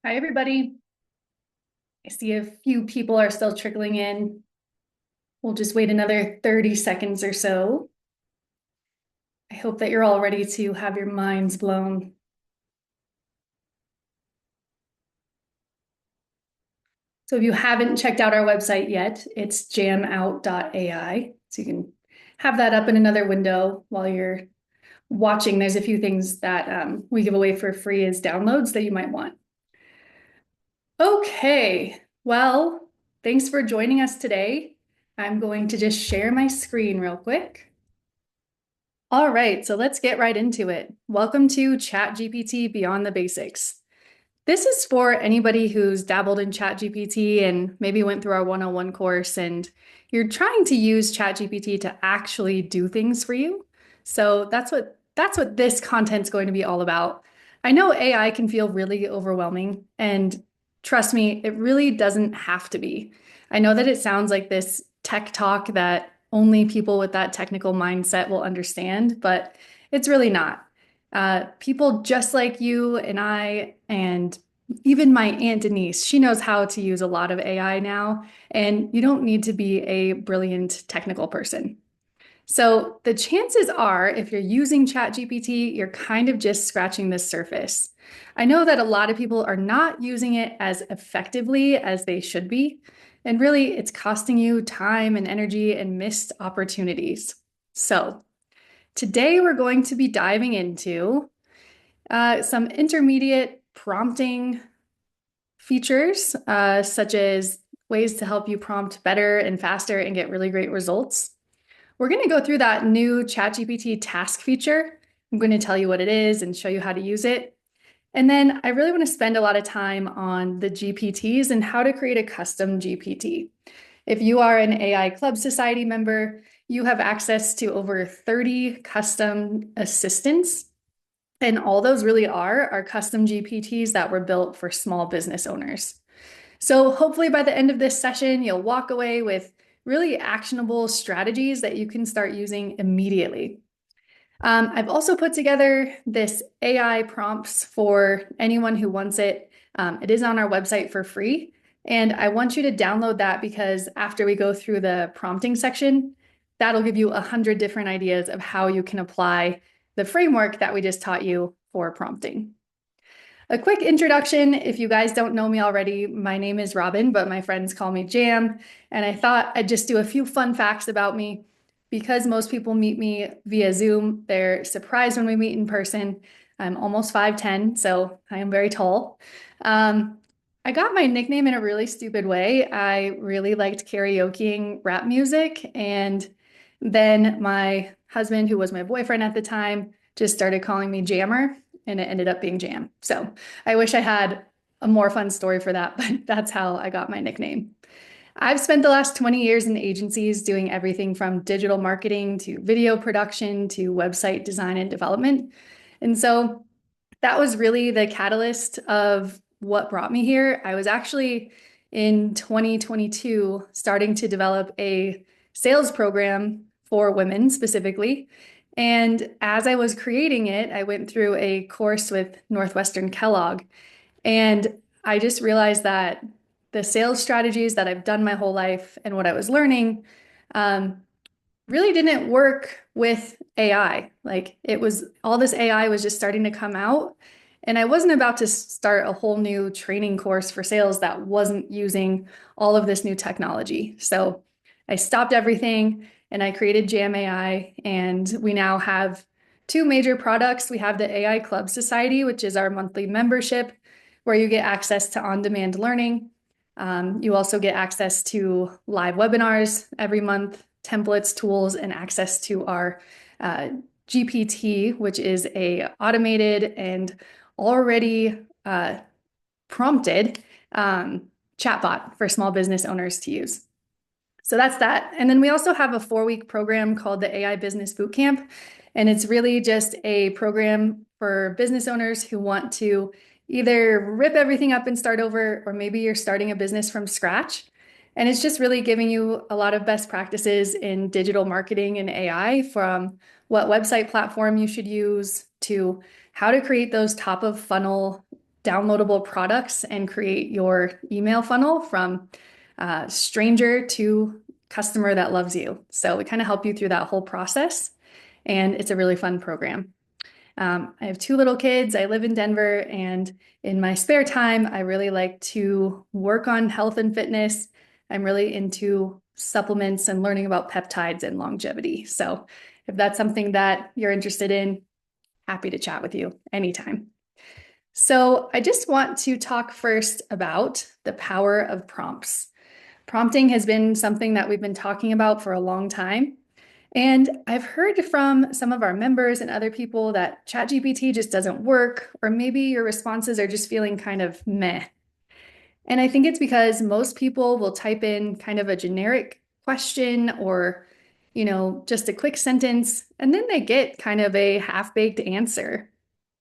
Hi, everybody. I see a few people are still trickling in. We'll just wait another 30 seconds or so. I hope that you're all ready to have your minds blown. So if you haven't checked out our website yet, it's jamout.ai. So you can have that up in another window while you're watching. There's a few things that we give away for free as downloads that you might want. Okay, well, thanks for joining us today. I'm going to just share my screen real quick. All right, so let's get right into it. Welcome to ChatGPT Beyond the Basics. This is for anybody who's dabbled in ChatGPT and maybe went through our 101 course and you're trying to use ChatGPT to actually do things for you. So that's what this content's going to be all about. I know AI can feel really overwhelming, and trust me, it really doesn't have to be. I know that it sounds like this tech talk that only people with that technical mindset will understand, but it's really not. People just like you and I, and even my Aunt Denise, she knows how to use a lot of AI now, and you don't need to be a brilliant technical person. So the chances are, if you're using ChatGPT, you're kind of just scratching the surface. I know that a lot of people are not using it as effectively as they should be, and really it's costing you time and energy and missed opportunities. So today we're going to be diving into some intermediate prompting features, such as ways to help you prompt better and faster and get really great results. We're going to go through that new ChatGPT task feature. I'm going to tell you what it is and show you how to use it. And then I really want to spend a lot of time on the GPTs and how to create a custom GPT. If you are an AI Club Society member, you have access to over 30 custom assistants. And all those really are custom GPTs that were built for small business owners. So hopefully by the end of this session, you'll walk away with really actionable strategies that you can start using immediately. I've also put together this AI prompts for anyone who wants it. It is on our website for free. And I want you to download that because after we go through the prompting section, that'll give you 100 different ideas of how you can apply the framework that we just taught you for prompting. A quick introduction, if you guys don't know me already, my name is Robyn, but my friends call me Jam, and I thought I'd just do a few fun facts about me. Because most people meet me via Zoom, they're surprised when we meet in person. I'm almost 5'10", so I am very tall. I got my nickname in a really stupid way. I really liked karaokeing rap music, and then my husband, who was my boyfriend at the time, just started calling me Jammer, and it ended up being Jam. So I wish I had a more fun story for that, but that's how I got my nickname. I've spent the last 20 years in agencies doing everything from digital marketing to video production to website design and development. And so that was really the catalyst of what brought me here. I was actually in 2022 starting to develop a sales program for women specifically. And as I was creating it, I went through a course with Northwestern Kellogg. And I just realized that the sales strategies that I've done my whole life and what I was learning um, really didn't work with AI. Like it was all this AI was just starting to come out. And I wasn't about to start a whole new training course for sales that wasn't using all of this new technology. So I stopped everything and I created Jam AI. And we now have two major products. We have the AI Club Society, which is our monthly membership, where you get access to on-demand learning. You also get access to live webinars every month, templates, tools, and access to our GPT, which is a automated and already prompted chatbot for small business owners to use. So that's that. And then we also have a 4-week program called the AI Business Bootcamp. And it's really just a program for business owners who want to either rip everything up and start over, or maybe you're starting a business from scratch. And it's just really giving you a lot of best practices in digital marketing and AI, from what website platform you should use to how to create those top of funnel downloadable products and create your email funnel from stranger to customer that loves you. So we kind of help you through that whole process, and it's a really fun program. I have two little kids. I live in Denver, and in my spare time, I really like to work on health and fitness. I'm really into supplements and learning about peptides and longevity. So if that's something that you're interested in, happy to chat with you anytime. So I just want to talk first about the power of prompts. Prompting has been something that we've been talking about for a long time. And I've heard from some of our members and other people that ChatGPT just doesn't work, or maybe your responses are just feeling kind of meh. And I think it's because most people will type in kind of a generic question or, just a quick sentence, and then they get kind of a half-baked answer.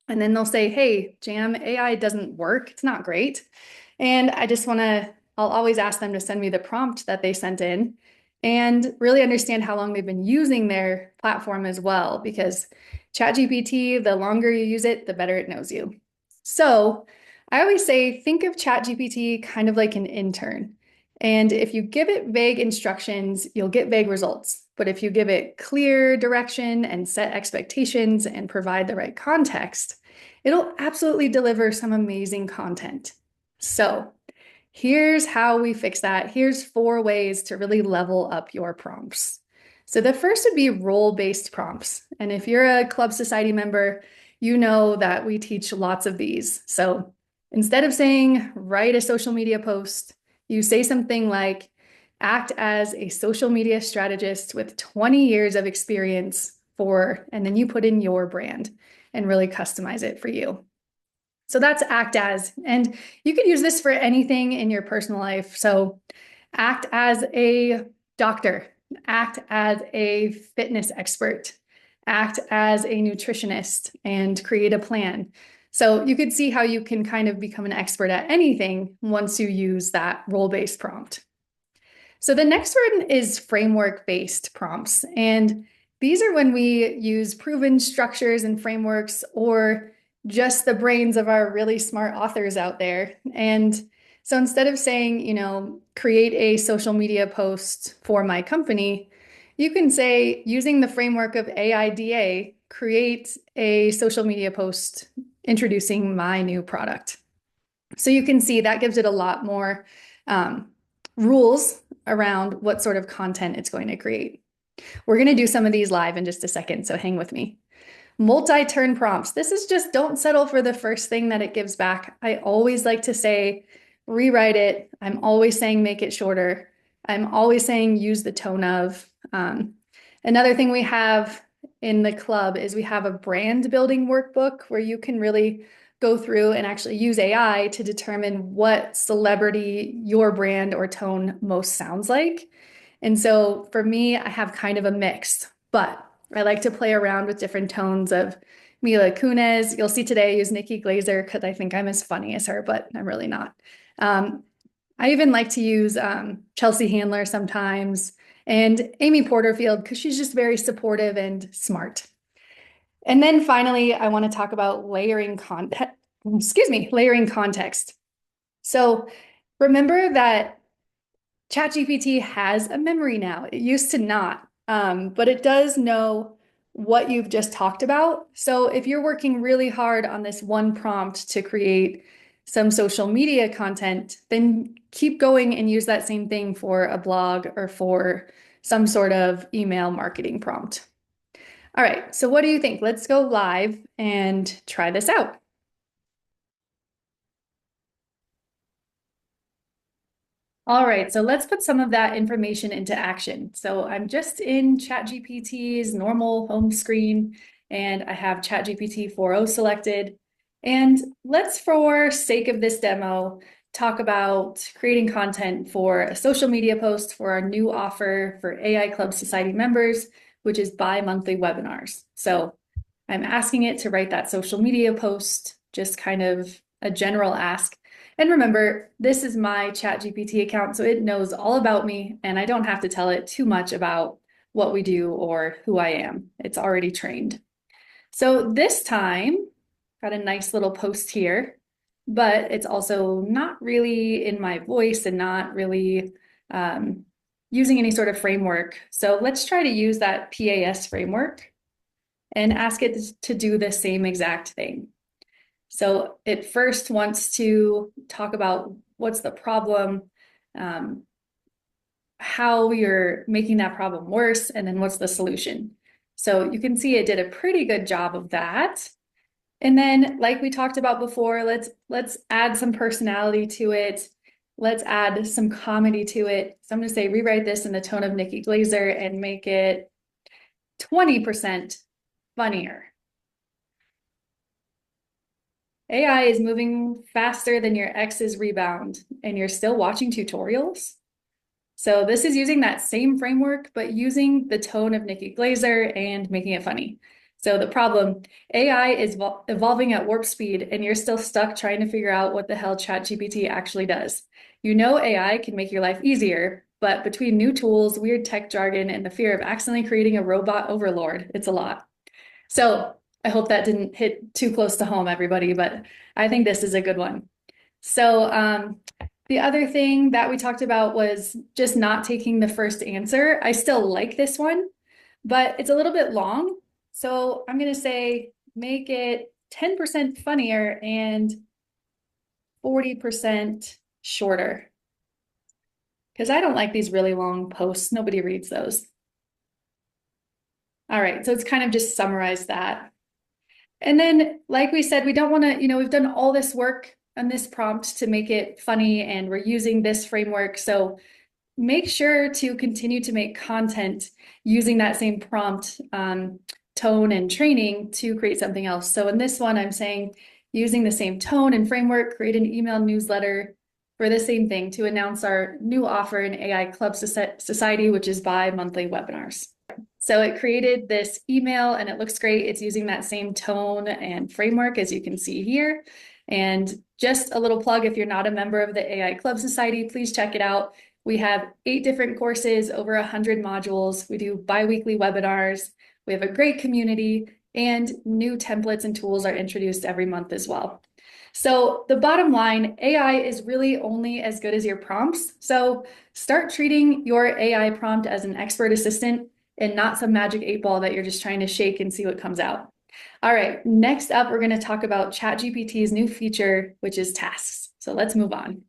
And then they'll say, hey, Jam, AI doesn't work. It's not great. And I'll always ask them to send me the prompt that they sent in and really understand how long they've been using their platform as well, because ChatGPT, the longer you use it, the better it knows you. So I always say, think of ChatGPT kind of like an intern. And if you give it vague instructions, you'll get vague results. But if you give it clear direction and set expectations and provide the right context, it'll absolutely deliver some amazing content. So here's how we fix that. Here's 4 ways to really level up your prompts. So the first would be role-based prompts. And if you're a Club Society member, you know that we teach lots of these. So instead of saying, write a social media post, you say something like, act as a social media strategist with 20 years of experience and then you put in your brand and really customize it for you. So that's act as, and you could use this for anything in your personal life. So act as a doctor, act as a fitness expert, act as a nutritionist, and create a plan. So you could see how you can kind of become an expert at anything once you use that role-based prompt. So the next one is framework-based prompts. And these are when we use proven structures and frameworks or just the brains of our really smart authors out there. And so instead of saying, create a social media post for my company, you can say, using the framework of AIDA, create a social media post introducing my new product. So you can see that gives it a lot more rules around what sort of content it's going to create. We're going to do some of these live in just a second, so hang with me. Multi-turn prompts. This is just don't settle for the first thing that it gives back. I always like to say, rewrite it. I'm always saying, make it shorter. I'm always saying, use the tone of. Another thing we have in the club is we have a brand building workbook where you can really go through and actually use AI to determine what celebrity your brand or tone most sounds like. And so for me, I have kind of a mix, but I like to play around with different tones of Mila Kunis. You'll see today I use Nikki Glazer because I think I'm as funny as her, but I'm really not. I even like to use Chelsea Handler sometimes and Amy Porterfield because she's just very supportive and smart. And then finally, I want to talk about layering context. So remember that ChatGPT has a memory now. It used to not, but it does know what you've just talked about. So if you're working really hard on this one prompt to create some social media content, then keep going and use that same thing for a blog or for some sort of email marketing prompt. All right, so what do you think? Let's go live and try this out. All right, so let's put some of that information into action. So I'm just in ChatGPT's normal home screen, and I have ChatGPT 4.0 selected. And let's, for sake of this demo, talk about creating content for a social media post for our new offer for AI Club Society members, which is bi-monthly webinars. So I'm asking it to write that social media post, just kind of a general ask. And remember, this is my ChatGPT account, so it knows all about me, and I don't have to tell it too much about what we do or who I am. It's already trained. So this time, got a nice little post here. but it's also not really in my voice and not really using any sort of framework. So let's try to use that PAS framework and ask it to do the same exact thing. So it first wants to talk about what's the problem, um, how you're making that problem worse, and then what's the solution. So you can see it did a pretty good job of that. And then, like we talked about before, let's add some personality to it. Let's add some comedy to it. So I'm going to say rewrite this in the tone of Nikki Glazer and make it 20% funnier. AI is moving faster than your ex's rebound, and you're still watching tutorials. So this is using that same framework, but using the tone of Nikki Glazer and making it funny. So the problem, AI is evolving at warp speed, and you're still stuck trying to figure out what the hell ChatGPT actually does. You know AI can make your life easier, but between new tools, weird tech jargon, and the fear of accidentally creating a robot overlord, it's a lot. So I hope that didn't hit too close to home, everybody, but I think this is a good one. So the other thing that we talked about was just not taking the first answer. I still like this one, but it's a little bit long. So I'm going to say make it 10% funnier and 40% shorter. Because I don't like these really long posts. Nobody reads those. All right, so it's kind of just summarize that. And then, like we said, we don't want to, we've done all this work on this prompt to make it funny, and we're using this framework. So make sure to continue to make content using that same prompt tone and training to create something else. So in this one, I'm saying using the same tone and framework, create an email newsletter for the same thing to announce our new offer in AI Club Society, which is bi-monthly webinars. So it created this email and it looks great. It's using that same tone and framework as you can see here. And just a little plug, if you're not a member of the AI Club Society, please check it out. We have 8 different courses, over 100 modules. We do bi-weekly webinars. We have a great community, and new templates and tools are introduced every month as well. So the bottom line, AI is really only as good as your prompts. So start treating your AI prompt as an expert assistant and not some magic 8-ball that you're just trying to shake and see what comes out. All right, next up, we're going to talk about ChatGPT's new feature, which is tasks. So let's move on.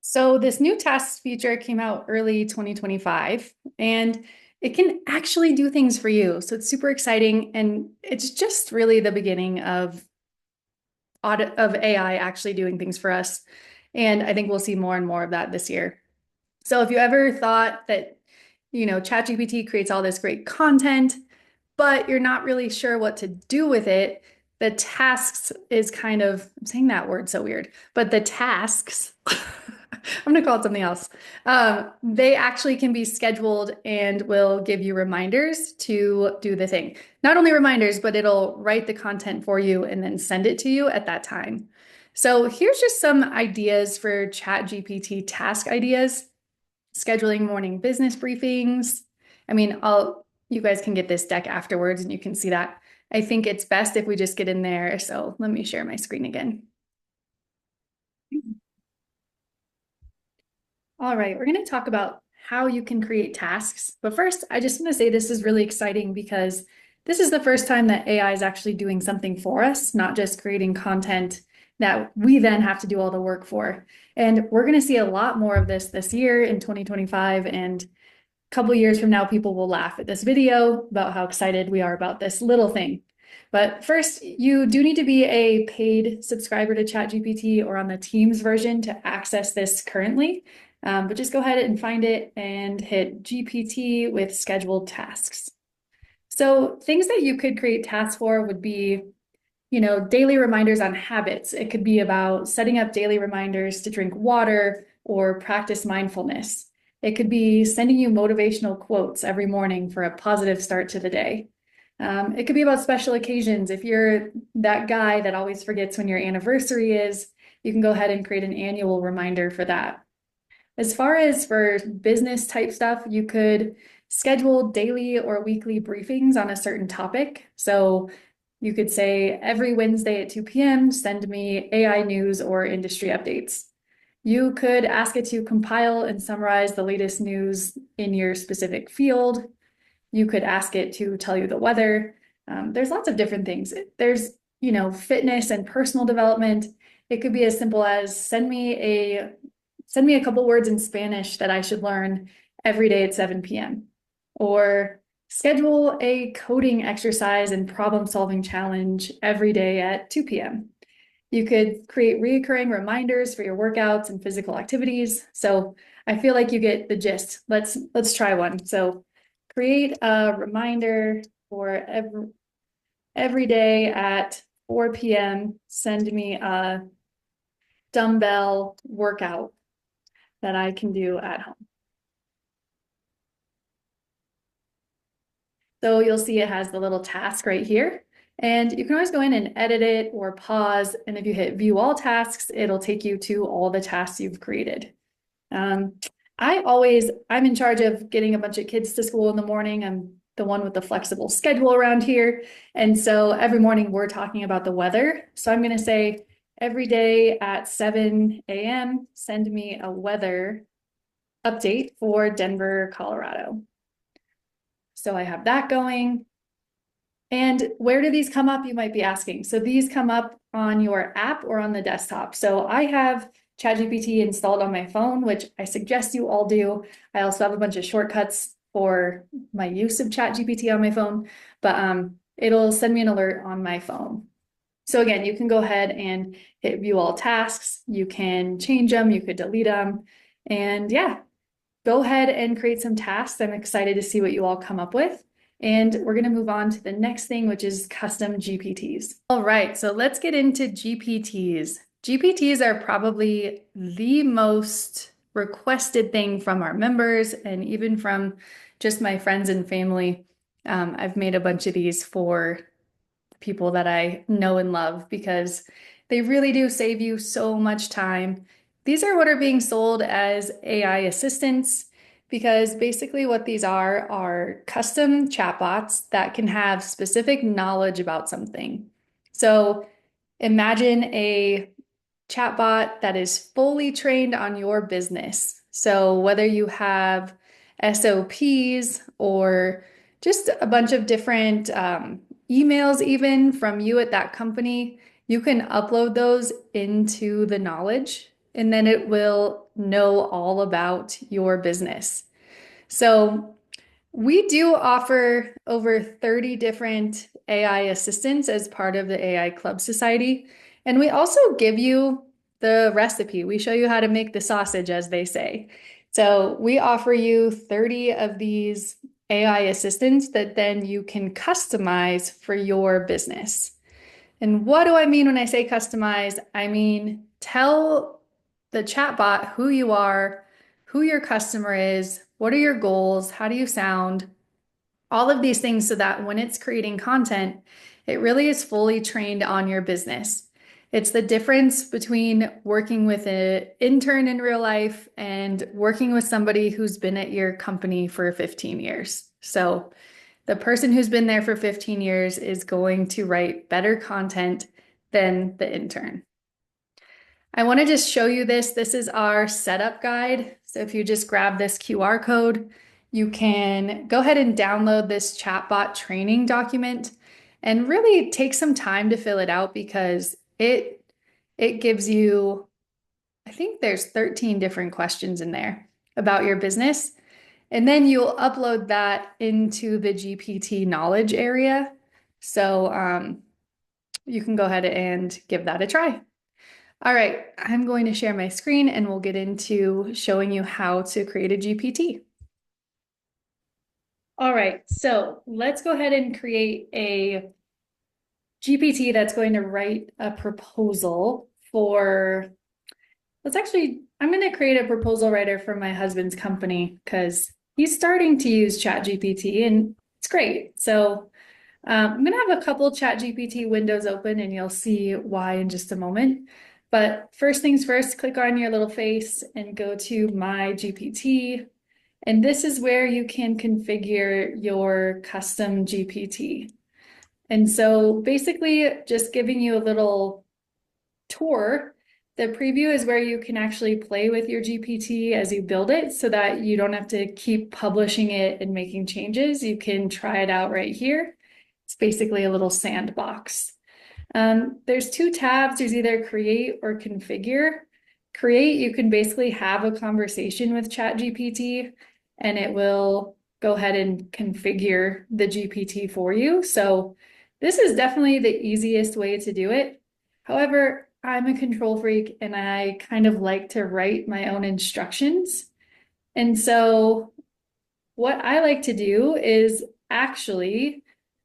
So this new tasks feature came out early 2025, and it can actually do things for you. So it's super exciting, and it's just really the beginning of AI actually doing things for us. And I think we'll see more and more of that this year. So if you ever thought that, ChatGPT creates all this great content, but you're not really sure what to do with it, the tasks is kind of, I'm saying that word so weird, but the tasks, I'm going to call it something else. They actually can be scheduled and will give you reminders to do the thing. Not only reminders, but it'll write the content for you and then send it to you at that time. So here's just some ideas for ChatGPT task ideas. Scheduling morning business briefings. I mean, you guys can get this deck afterwards and you can see that. I think it's best if we just get in there. So let me share my screen again. All right, we're going to talk about how you can create tasks. But first, I just want to say this is really exciting because this is the first time that AI is actually doing something for us, not just creating content that we then have to do all the work for. And we're going to see a lot more of this year in 2025. And a couple years from now, people will laugh at this video about how excited we are about this little thing. But first, you do need to be a paid subscriber to ChatGPT or on the Teams version to access this currently. But just go ahead and find it and hit GPT with scheduled tasks. So things that you could create tasks for would be, daily reminders on habits. It could be about setting up daily reminders to drink water or practice mindfulness. It could be sending you motivational quotes every morning for a positive start to the day. It could be about special occasions. If you're that guy that always forgets when your anniversary is, you can go ahead and create an annual reminder for that. As far as for business type stuff, you could schedule daily or weekly briefings on a certain topic. So You could say every Wednesday at 2 p.m., send me AI news or industry updates. You could ask it to compile and summarize the latest news in your specific field. You could ask it to tell you the weather. There's lots of different things. There's, fitness and personal development. It could be as simple as send me a couple words in Spanish that I should learn every day at 7 p.m. Or schedule a coding exercise and problem-solving challenge every day at 2 p.m. You could create recurring reminders for your workouts and physical activities. So I feel like you get the gist. Let's try one. So create a reminder for every day at 4 p.m. Send me a dumbbell workout that I can do at home. So you'll see it has the little task right here. And you can always go in and edit it or pause. And if you hit view all tasks, it'll take you to all the tasks you've created. I'm in charge of getting a bunch of kids to school in the morning. I'm the one with the flexible schedule around here. And so every morning we're talking about the weather. So I'm going to say every day at 7 a.m., send me a weather update for Denver, Colorado. So I have that going. And where do these come up, you might be asking? So these come up on your app or on the desktop. So I have ChatGPT installed on my phone, which I suggest you all do. I also have a bunch of shortcuts for my use of ChatGPT on my phone, but it'll send me an alert on my phone. So again, you can go ahead and hit view all tasks. You can change them, you could delete them. And yeah, go ahead and create some tasks. I'm excited to see what you all come up with. And we're going to move on to the next thing, which is custom GPTs. All right, so let's get into GPTs. GPTs are probably the most requested thing from our members and even from just my friends and family. I've made a bunch of these for people that I know and love because they really do save you so much time. These are what are being sold as AI assistants because basically what these are custom chatbots that can have specific knowledge about something. So imagine a chatbot that is fully trained on your business. So whether you have SOPs or just a bunch of different emails even from you at that company, you can upload those into the knowledge and then it will know all about your business. So we do offer over 30 different AI assistants as part of the AI Club Society. And we also give you the recipe. We show you how to make the sausage, as they say. So we offer you 30 of these AI assistants that then you can customize for your business. And what do I mean when I say customize? I mean, tell the chatbot who you are, who your customer is, what are your goals, how do you sound, all of these things so that when it's creating content, it really is fully trained on your business. It's the difference between working with an intern in real life and working with somebody who's been at your company for 15 years. So the person who's been there for 15 years is going to write better content than the intern. I want to just show you this. This is our setup guide. So if you just grab this QR code, you can go ahead and download this chatbot training document and really take some time to fill it out because it gives you, I think there's 13 different questions in there about your business. And then you'll upload that into the GPT knowledge area. So you can go ahead and give that a try. All right, I'm going to share my screen and we'll get into showing you how to create a GPT. All right, so let's go ahead and create a GPT that's going to write a proposal for, I'm going to create a proposal writer for my husband's company because he's starting to use ChatGPT and it's great. So I'm going to have a couple ChatGPT windows open and you'll see why in just a moment. But first things first, click on your little face and go to My GPT. And this is where you can configure your custom GPT. And so basically just giving you a little tour. The preview is where you can actually play with your GPT as you build it so that you don't have to keep publishing it and making changes. You can try it out right here. It's basically a little sandbox. There's two tabs. There's either create or configure. Create, you can basically have a conversation with ChatGPT and it will go ahead and configure the GPT for you. So this is definitely the easiest way to do it. However, I'm a control freak and I kind of like to write my own instructions. And so what I like to do is actually,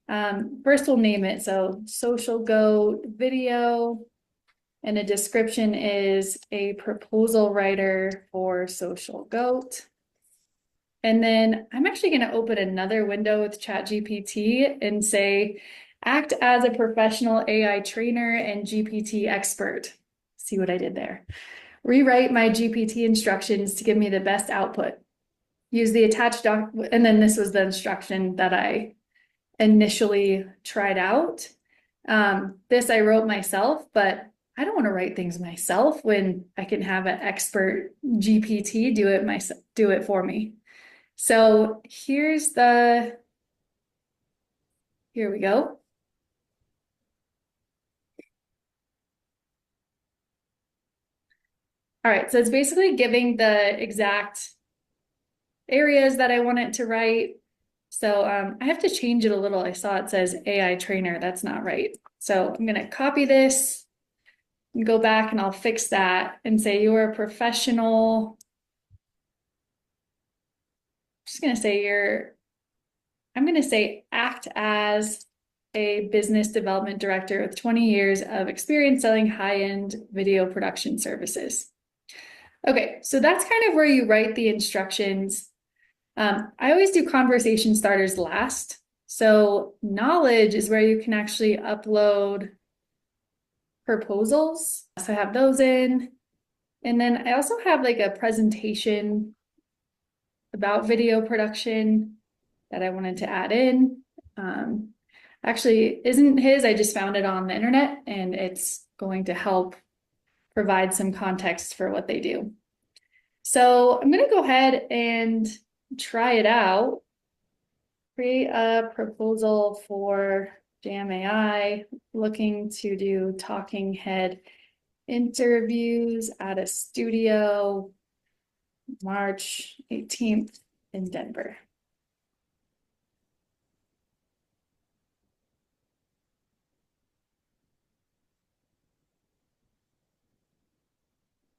first we'll name it. So social goat video, and a description is a proposal writer for social goat. And then I'm actually going to open another window with ChatGPT and say, act as a professional AI trainer and GPT expert. See what I did there. Rewrite my GPT instructions to give me the best output. Use the attached doc, and then this was the instruction that I initially tried out. This I wrote myself, but I don't want to write things myself when I can have an expert GPT do it for me. So here we go. All right, so it's basically giving the exact areas that I want it to write. So I have to change it a little. I saw it says AI trainer. That's not right. So I'm going to copy this and go back and I'll fix that and say you're a professional. I'm just going to say I'm going to say act as a business development director with 20 years of experience selling high-end video production services. Okay, so that's kind of where you write the instructions. I always do conversation starters last. So knowledge is where you can actually upload proposals. So I have those in. And then I also have like a presentation about video production that I wanted to add in. Actually, isn't his, I just found it on the internet and it's going to help provide some context for what they do. So I'm going to go ahead and try it out. Create a proposal for Jam AI, looking to do talking head interviews at a studio March 18th in Denver.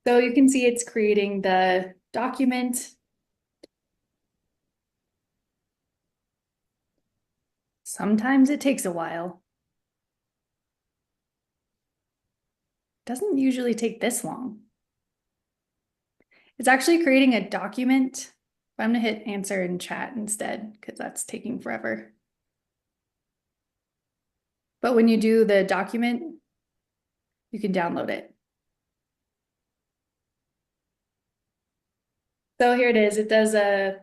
So you can see it's creating the document. Sometimes it takes a while. Doesn't usually take this long. It's actually creating a document. I'm going to hit answer in chat instead because that's taking forever. But when you do the document, you can download it. So here it is. It does a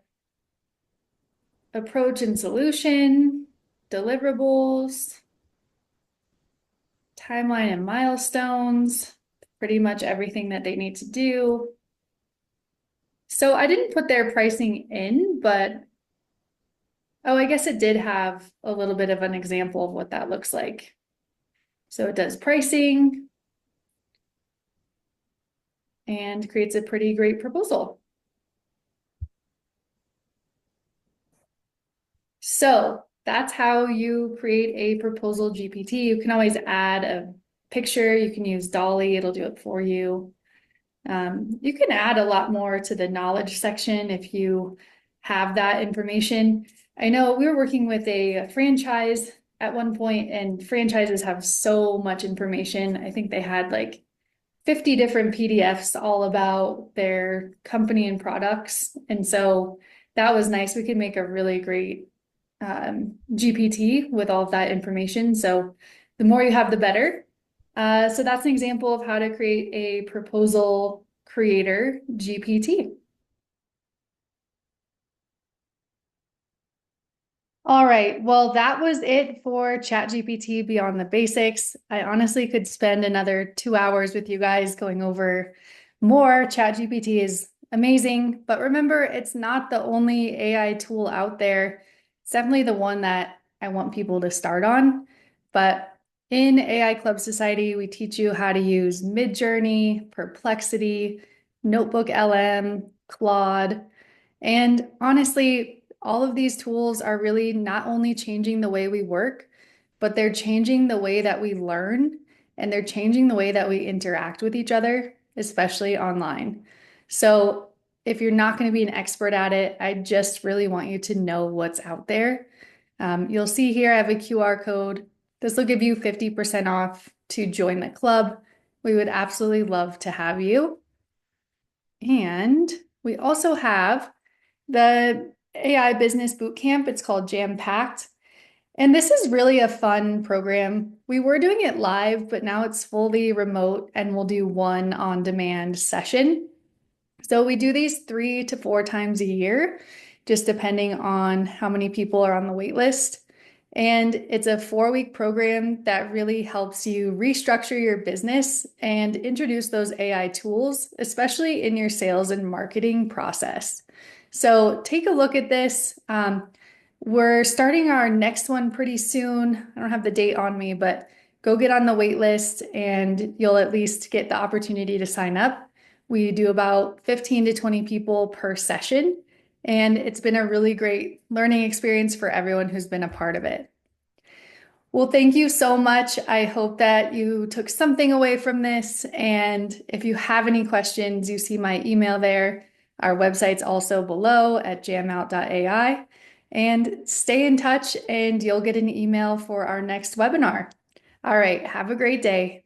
approach and solution, deliverables, timeline and milestones, pretty much everything that they need to do. So I didn't put their pricing in, but oh, I guess it did have a little bit of an example of what that looks like. So it does pricing and creates a pretty great proposal. So that's how you create a proposal GPT. You can always add a picture. You can use Dolly. It'll do it for you. You can add a lot more to the knowledge section if you have that information. I know we were working with a franchise at one point, and franchises have so much information. I think they had like 50 different PDFs all about their company and products. And so that was nice. We could make a really great GPT with all of that information. So the more you have, the better. So that's an example of how to create a proposal creator GPT. All right. Well, that was it for ChatGPT Beyond the Basics. I honestly could spend another 2 hours with you guys going over more. ChatGPT is amazing, but remember, it's not the only AI tool out there. It's definitely the one that I want people to start on. But in AI Club Society, we teach you how to use Midjourney, Perplexity, Notebook LM, Claude. And honestly, all of these tools are really not only changing the way we work, but they're changing the way that we learn and they're changing the way that we interact with each other, especially online. So, if you're not going to be an expert at it, I just really want you to know what's out there. You'll see here I have a QR code. This will give you 50% off to join the club. We would absolutely love to have you. And we also have the AI Business Bootcamp. It's called Jam Packed. And this is really a fun program. We were doing it live, but now it's fully remote and we'll do one on demand session. So we do these 3 to 4 times a year, just depending on how many people are on the wait list. And it's a 4 week program that really helps you restructure your business and introduce those AI tools, especially in your sales and marketing process. So take a look at this. We're starting our next one pretty soon. I don't have the date on me, but go get on the wait list and you'll at least get the opportunity to sign up. We do about 15 to 20 people per session, and it's been a really great learning experience for everyone who's been a part of it. Well, thank you so much. I hope that you took something away from this. And if you have any questions, you see my email there. Our website's also below at jamout.ai. And stay in touch, and you'll get an email for our next webinar. All right, have a great day.